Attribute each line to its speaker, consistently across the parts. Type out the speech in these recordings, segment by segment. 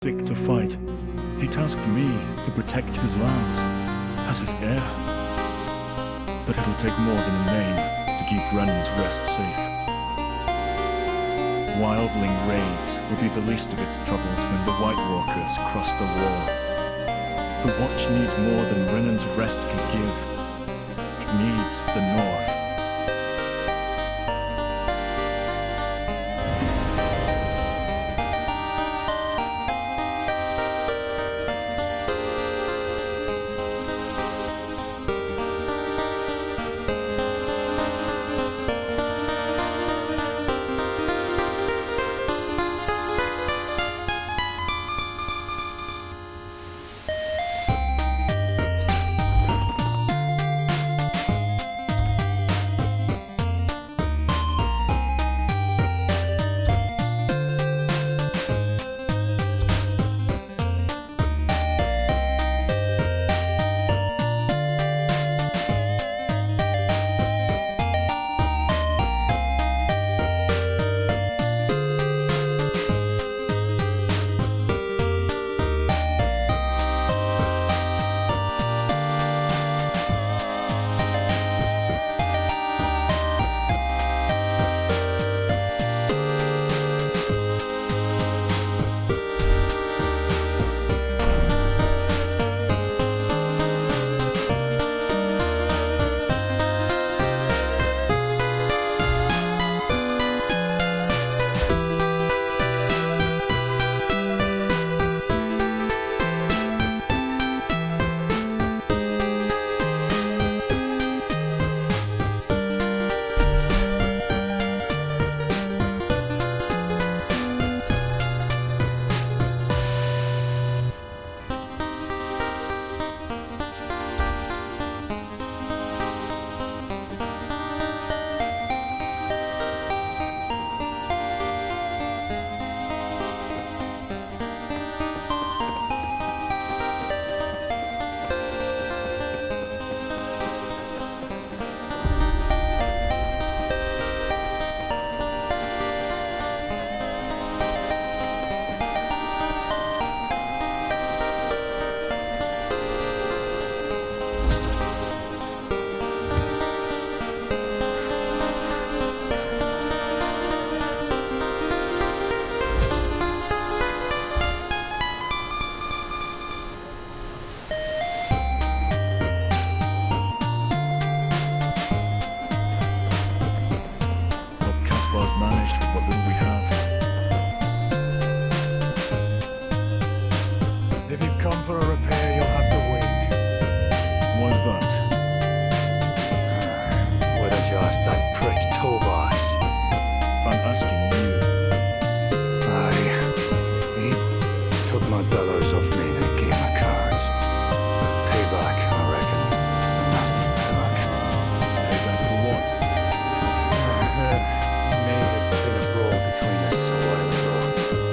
Speaker 1: sick to fight. He tasked me to protect his lands as his heir. But it'll take more than a name to keep Brennan's Rest safe. Wildling raids will be the least of its troubles when the White Walkers cross the wall. The Watch needs more than Brennan's Rest can give. It needs the North. Managed with what little we have.
Speaker 2: If you've come for a repair, you'll have to wait.
Speaker 1: Why's that?
Speaker 2: Would have just that prick Tobas.
Speaker 1: I'm asking you.
Speaker 2: Aye. He took my bellows off me and gave my cards. Payback, I reckon. A nasty payback.
Speaker 1: Payback for what?
Speaker 2: May have been a brawl between us a while ago.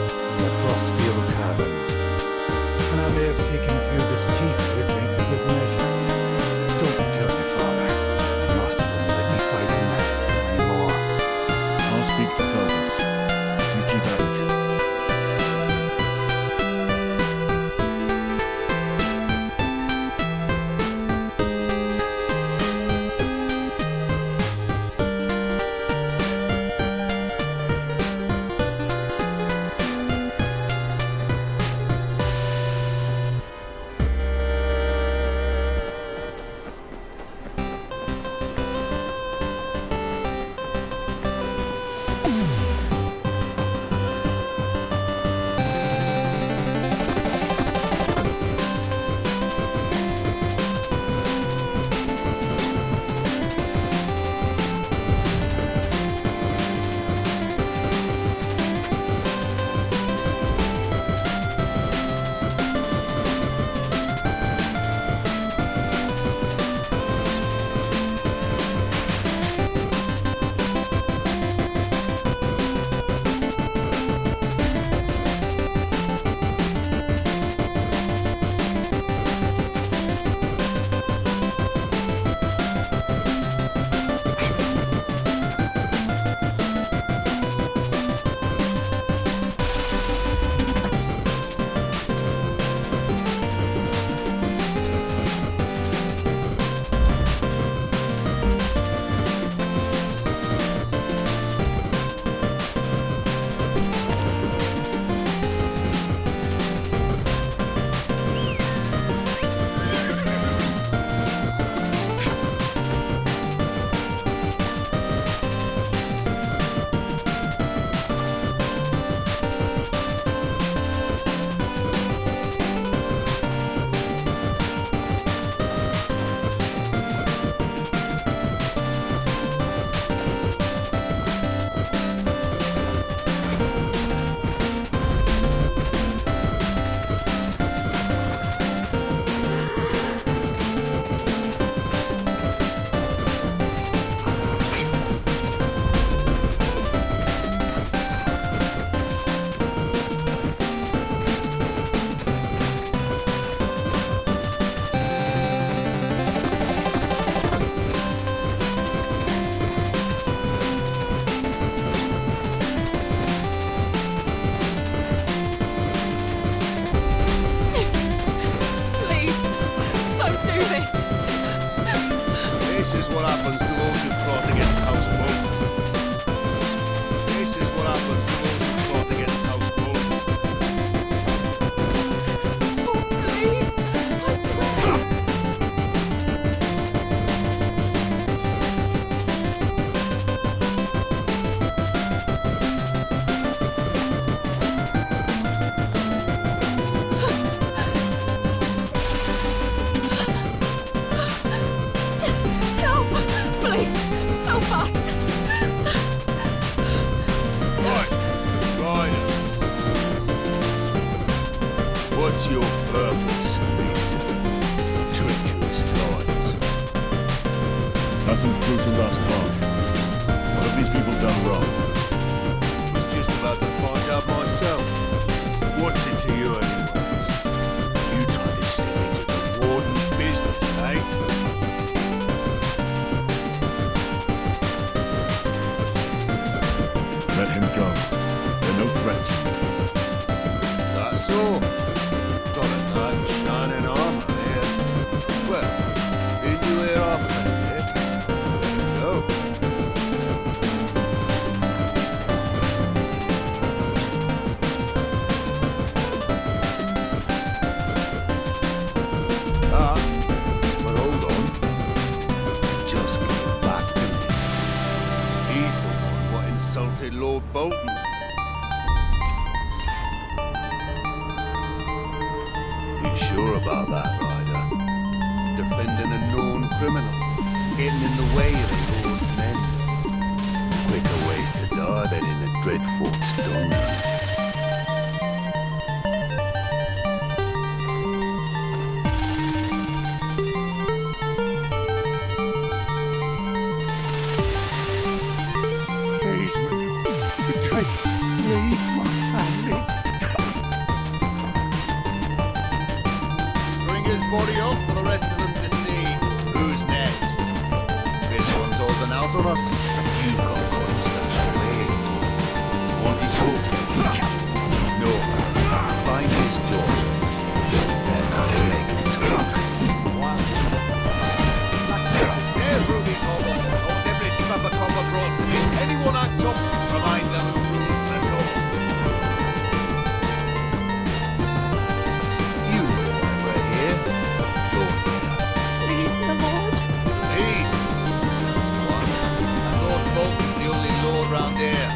Speaker 2: In the Frostfield Tavern. And I may have taken a few of his teeth with me for good measure. Don't tell your father. The master doesn't let me fight him anymore.
Speaker 1: I'll speak to Thomas. You keep at it.
Speaker 3: What's your purpose, Reese? Treacherous times.
Speaker 1: Hasn't flew to last half. What have these people done wrong?
Speaker 3: Was just about to find out myself. What's it to you anyways? You tried to step into the warden's business, eh?
Speaker 1: Let him go. They're no threat to me.
Speaker 3: That's all. Got a knight in shining armor here. Well, did you hear our friend here? There we go. But hold on. Just get back to me. He's the one what insulted Lord Bolton. You sure about that, Ryder? Defending a known criminal, getting in the way of the Lord's men. Quicker ways to die than in a dreadful stone. Bring his body up for the rest of them to see. Who's next? This one's holding out on us. You've got Constance away. Want his hook, Captain? No. Find his daughter instead. Then I'll make him talk. There's Ruby Cobble. Hold every scrap of copper brought to me. Anyone act up, remind them who rules the law. You know why we're here, don't you?
Speaker 4: Please, my lord.
Speaker 3: Please. That's what. And Lord Bolton's the only lord round here.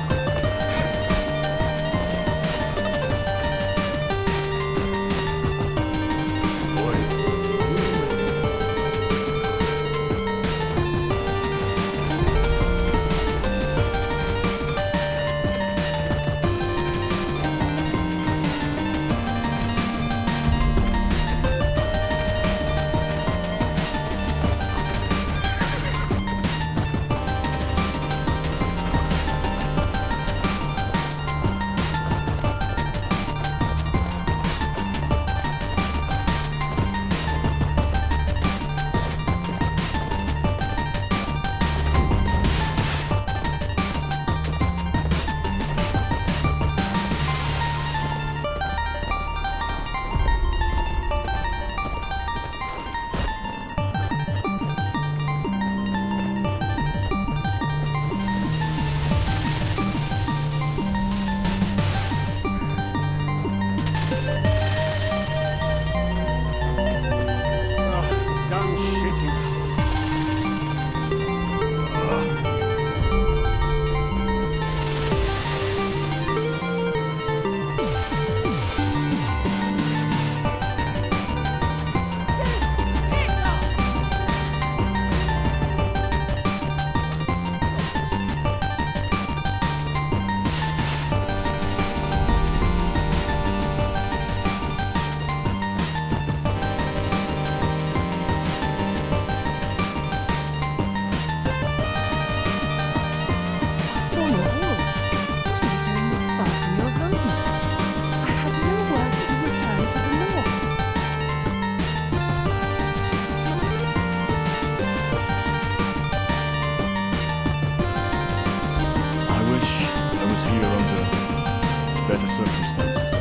Speaker 1: better circumstances.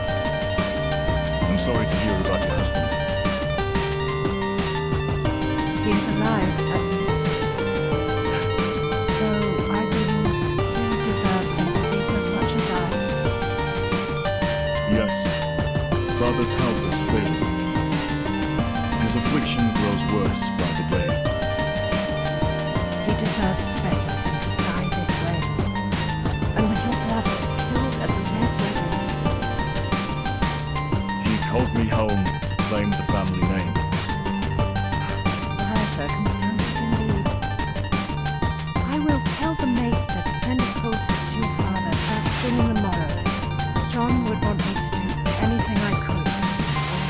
Speaker 1: I'm sorry to hear about your husband.
Speaker 4: He is alive, at least. Though I believe he deserves sympathies as much as I.
Speaker 1: Yes, Father's health is failing. His affliction grows worse by the day.
Speaker 4: He deserves better than to die this way. And with your brothers killed at the Red Wedding.
Speaker 1: He called me home to claim the family name.
Speaker 4: Dire circumstances indeed. I will tell the maester to send a poultice to your father first thing in the morrow. John would want me to do anything I could to spare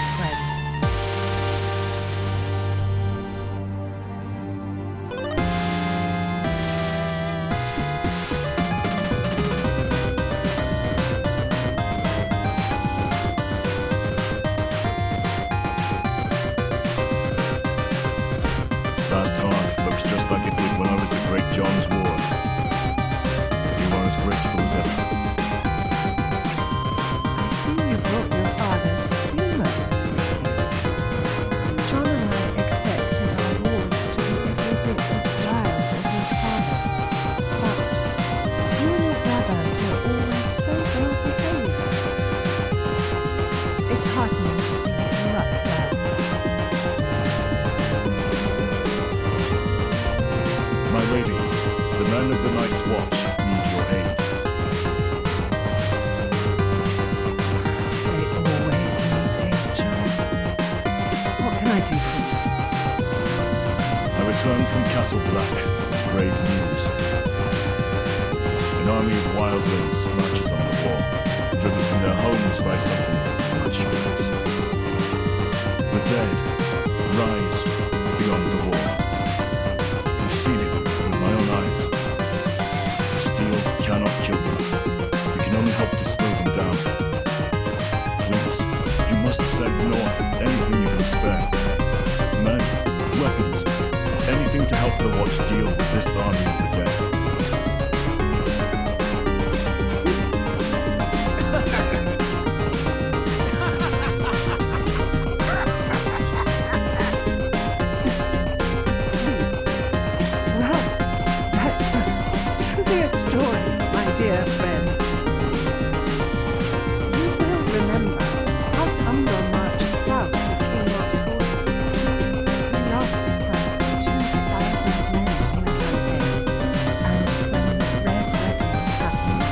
Speaker 1: John's ward. You are as graceful as ever.
Speaker 4: I see you brought your father's humours with you. John and I expected our wards to be every bit as wild as your father. But you and your brothers were always so well behaved. It's heartening to see you grow up well.
Speaker 1: My lady, the men of the Night's Watch need your aid.
Speaker 4: They always need aid, John. What can I do for you?
Speaker 1: I return from Castle Black with grave news. An army of wildlings marches on the wall, driven from their homes by something much worse. The dead rise beyond the wall. I've seen it with my own eyes. Steel cannot kill them. We can only help to slow them down. Please, you must send north anything you can spare. Men, weapons, anything to help the Watch deal with this army of the dead.
Speaker 4: Well, that's truly a story, my dear friend. You will remember House Umbra marched south with King Lot's forces. We lost some 2,000 men in the campaign, and when the Red Wedding happened,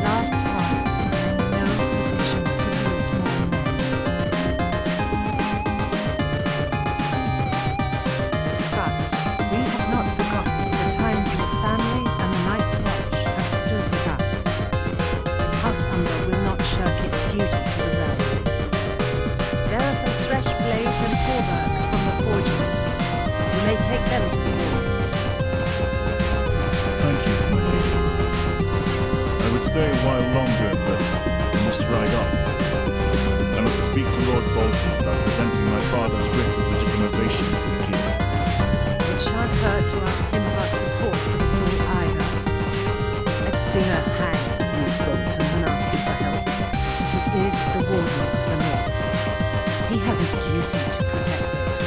Speaker 4: Last Heart is in no position to lose more men. But we have not forgotten the times your family and the Night's Watch have stood with us. House Umbra will not shirk its duty to the realm. There are some fresh blades and hauberks from the forges. You may take them to the wall.
Speaker 1: Thank you, my lady. I would stay a while longer, but I must ride on. I must speak to Lord Bolton about presenting my father's writ of legitimization to the king.
Speaker 4: It shan't hurt to ask him about support for the rule either. I'd sooner hang Bruce Bolton than ask him for help. He is the warden of the North. He has a duty to protect it.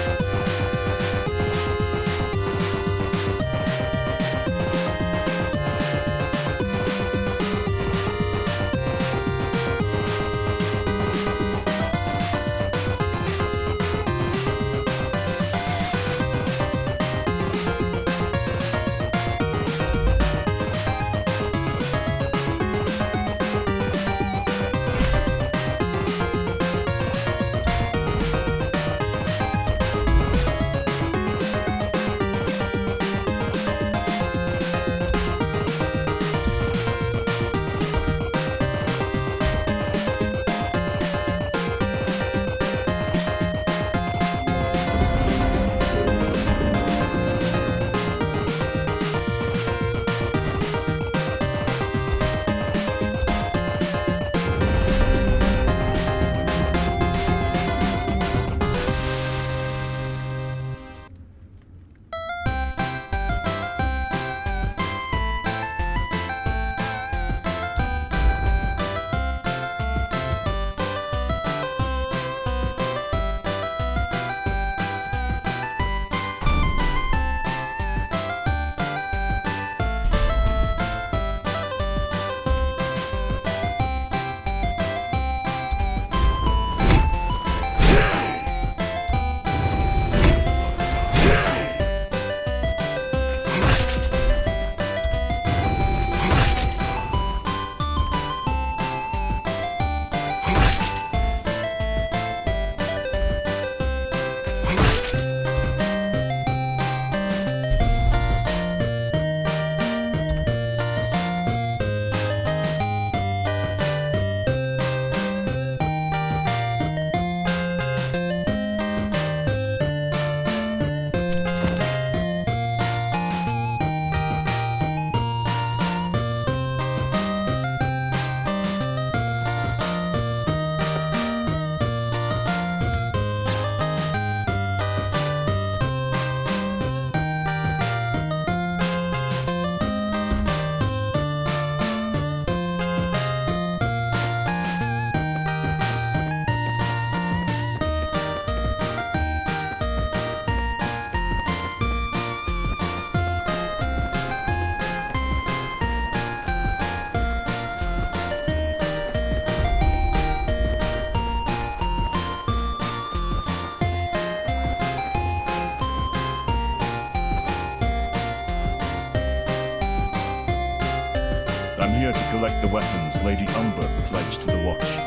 Speaker 1: I'm here to collect the weapons Lady Umber pledged to the watch.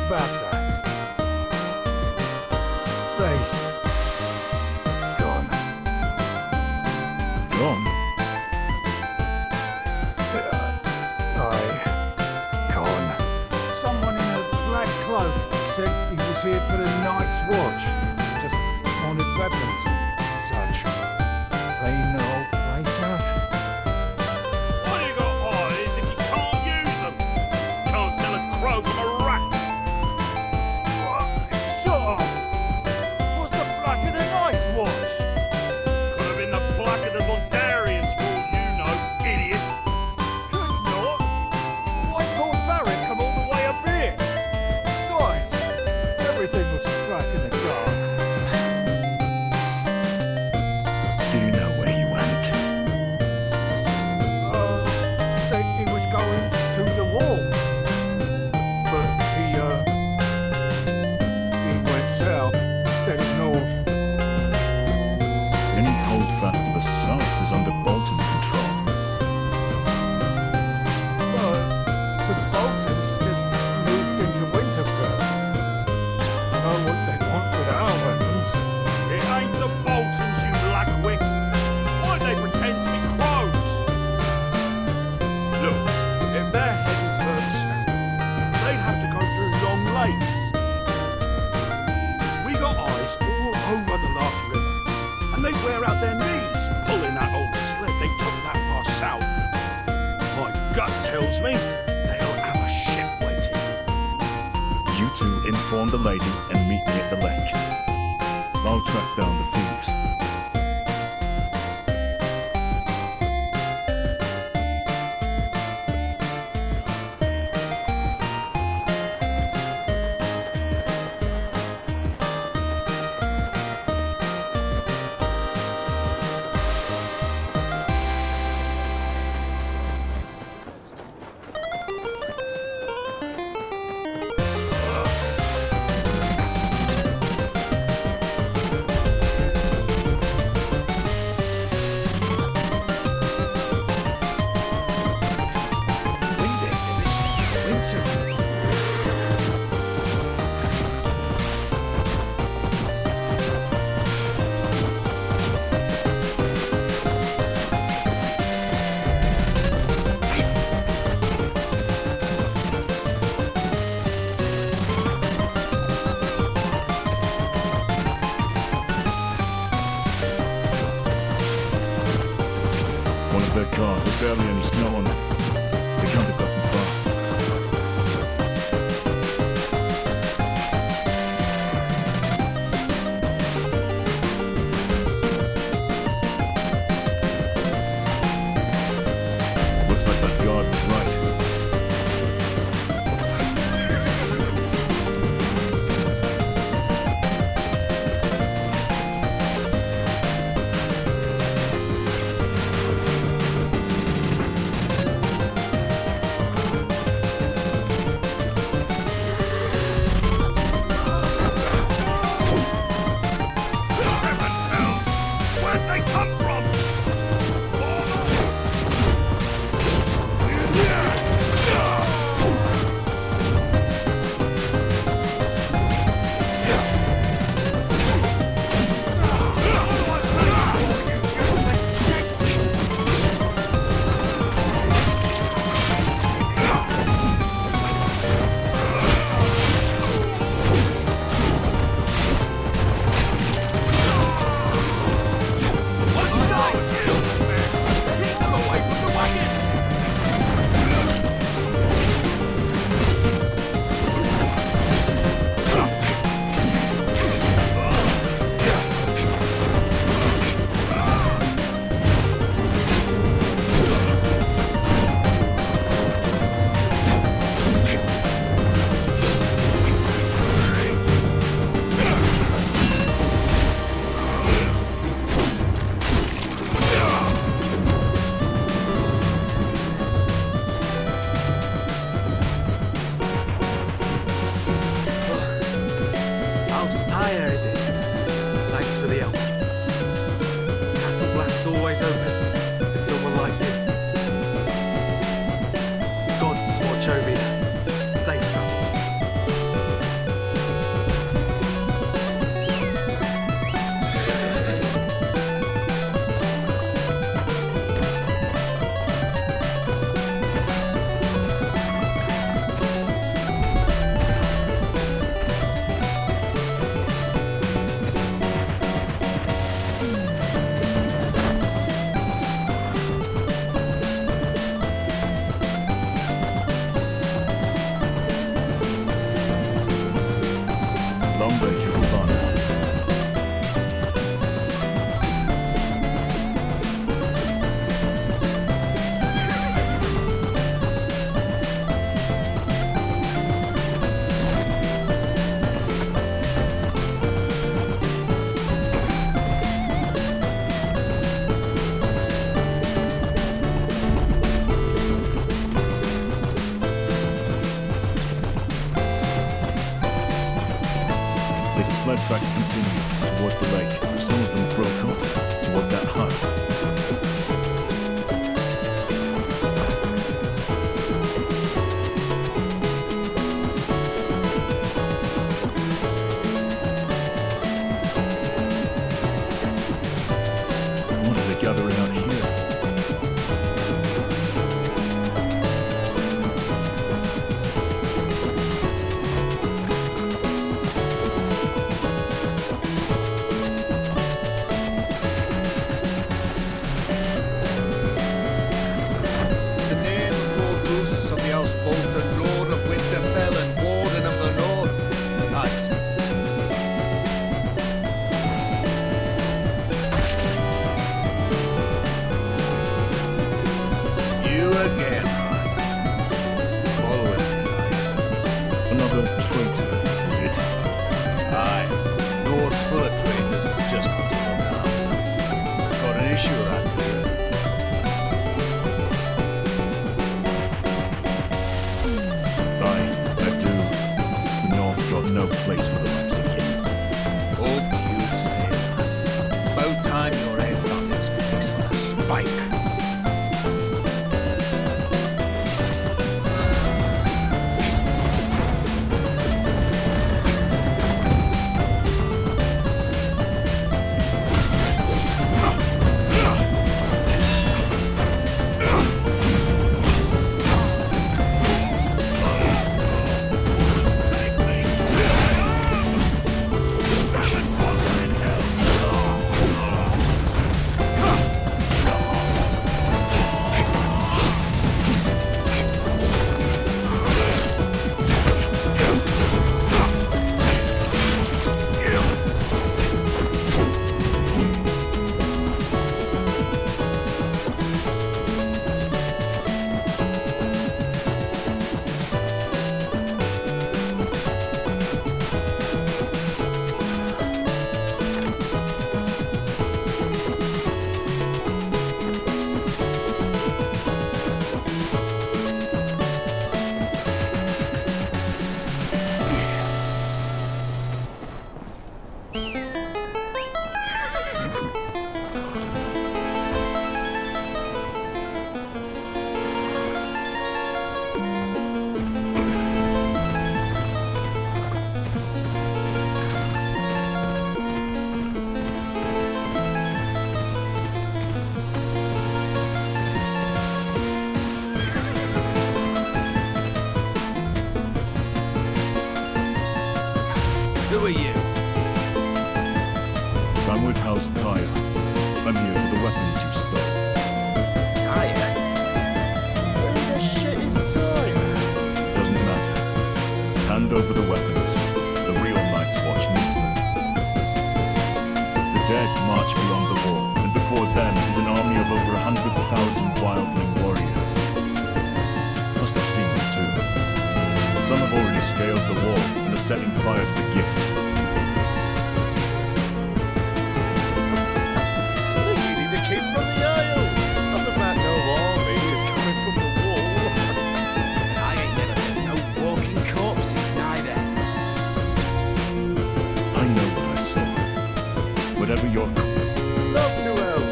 Speaker 2: Baba. Please. Gone.
Speaker 1: Gone?
Speaker 2: Gone. Someone in a black cloak said he was here for the night's watch. Just wanted weapons and such. Clean the whole place out.
Speaker 5: Why you got eyes if you can't use them? Can't tell a crow from a rat.
Speaker 2: Shut up! 'Twas the black of the night's watch.
Speaker 5: Could have been the black of the Bulgarians for all you know, idiot.
Speaker 2: Could not. Why Lord Barrett come all the way up here? Besides, everything looks black in the dark.
Speaker 1: Do you know where you went?
Speaker 2: Said he was going to the wall. But he went south instead of north.
Speaker 1: Any holdfast to the south is under Bolton control.
Speaker 2: But the Boltons just moved into Winterfell. Know what they want with our weapons.
Speaker 5: It ain't the Boltons, you blackwit. Why'd they pretend to be crows? Look, if they're heading further south, they'd have to go through Long Lake. We got eyes all over the last river, and they'd wear out their knees pulling that old sled they took that far south. My gut tells me they'll have a ship waiting.
Speaker 1: You two inform the lady and meet me at the lake. I'll track down the thieves.
Speaker 2: much over you. Safe travels.
Speaker 1: Lumber is the fun. The sled tracks continue towards the lake. Some of them broke off toward that hut. What are they gathering out here for?
Speaker 3: The name of Lord Roos of the House Bolton, Lord of Winterfell and Warden of the North. I see. You again, following me,
Speaker 1: Another traitor, is it?
Speaker 3: aye. North's full of traitors and just got to run down. Got an issue with that, do you?
Speaker 1: Aye, I do. The North's got no place for the likes of you.
Speaker 3: Old dude saying that. About time your head found its place on a spike.
Speaker 2: Who are you?
Speaker 1: I'm with House Tyre. I'm here for the weapons you stole.
Speaker 2: Tyre? Who the shit is Tyre?
Speaker 1: Doesn't matter. Hand over the weapons. The real Night's Watch needs them. The dead march beyond the wall, and before them is an army of over 100,000 wildling warriors. Must have seen them too. Some have already scaled the wall and are setting fire to the gift.
Speaker 3: You need to keep from the Isle. Nothing that no army is coming from the wall.
Speaker 2: I ain't never met no walking corpses neither.
Speaker 1: I know what I saw. Whatever your
Speaker 3: Love to help.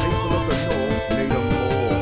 Speaker 3: People of the North need them more.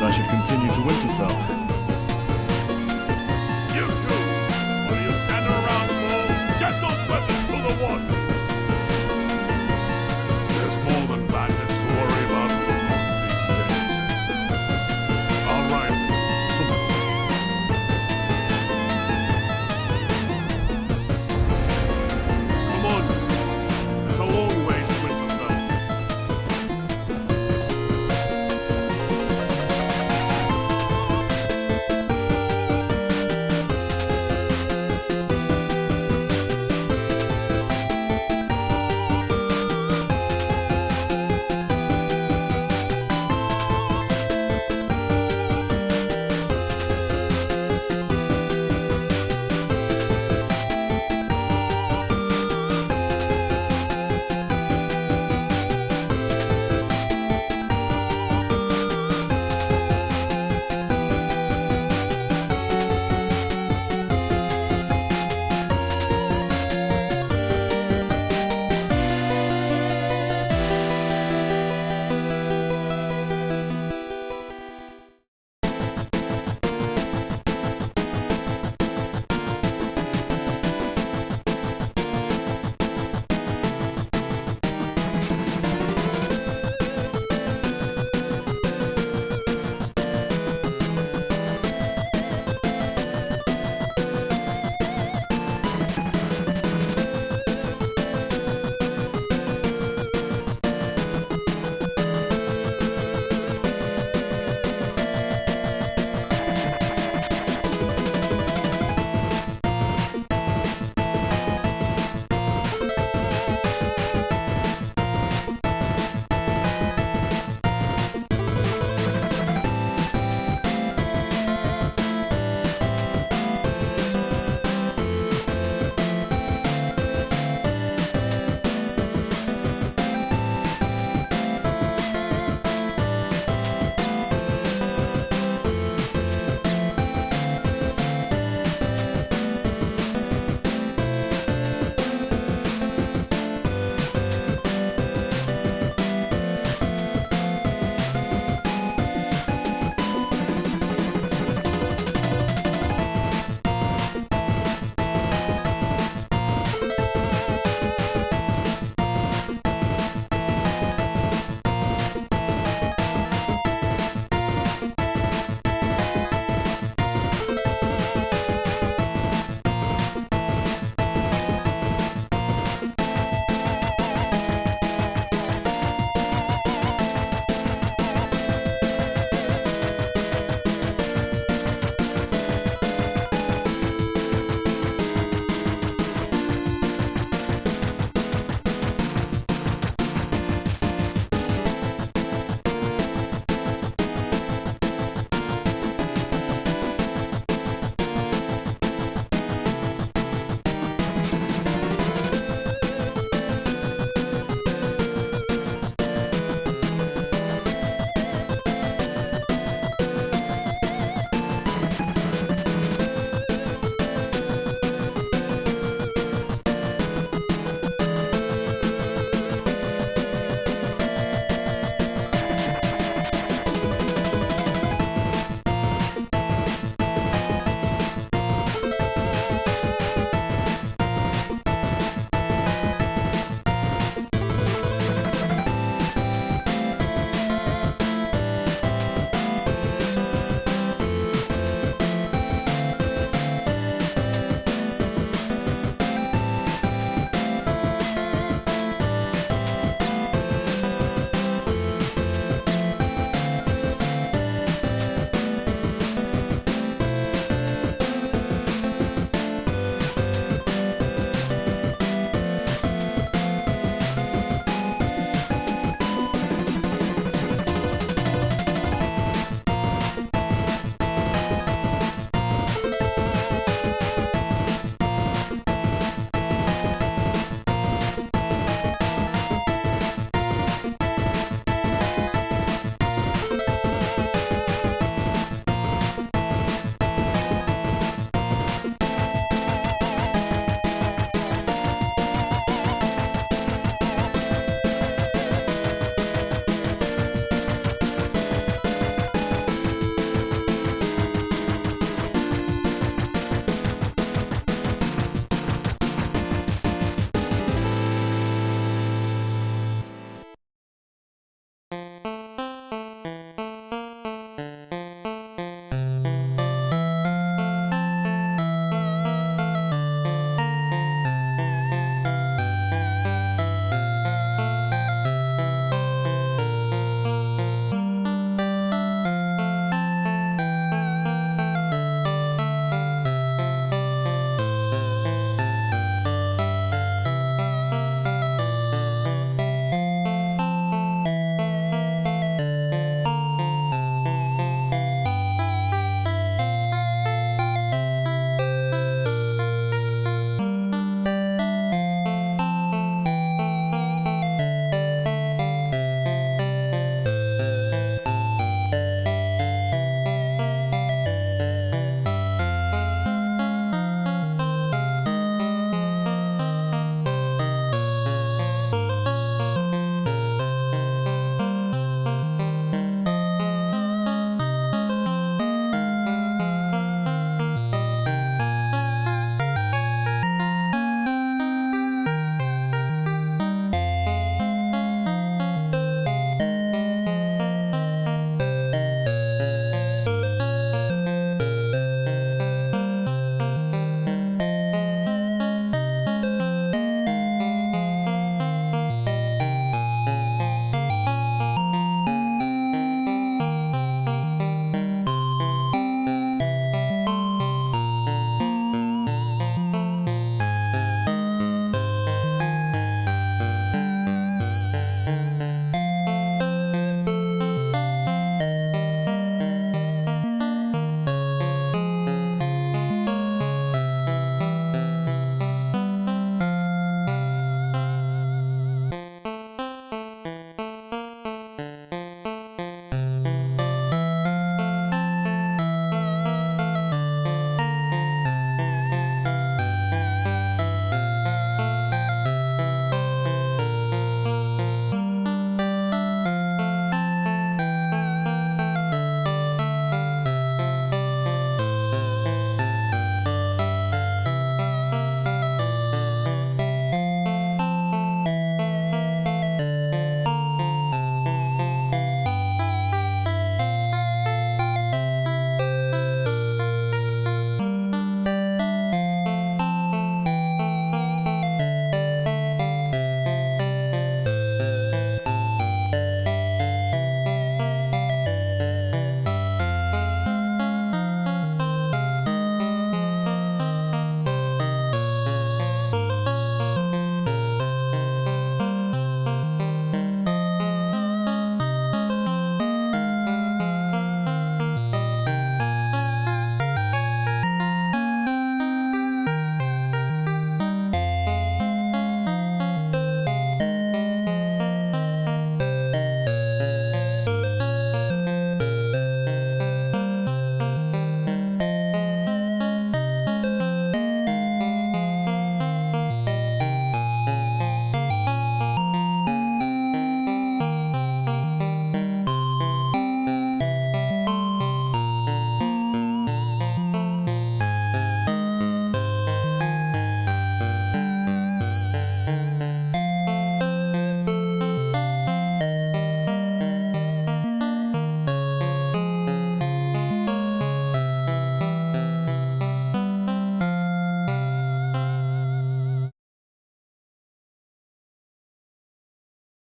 Speaker 1: I should continue to Winterfell.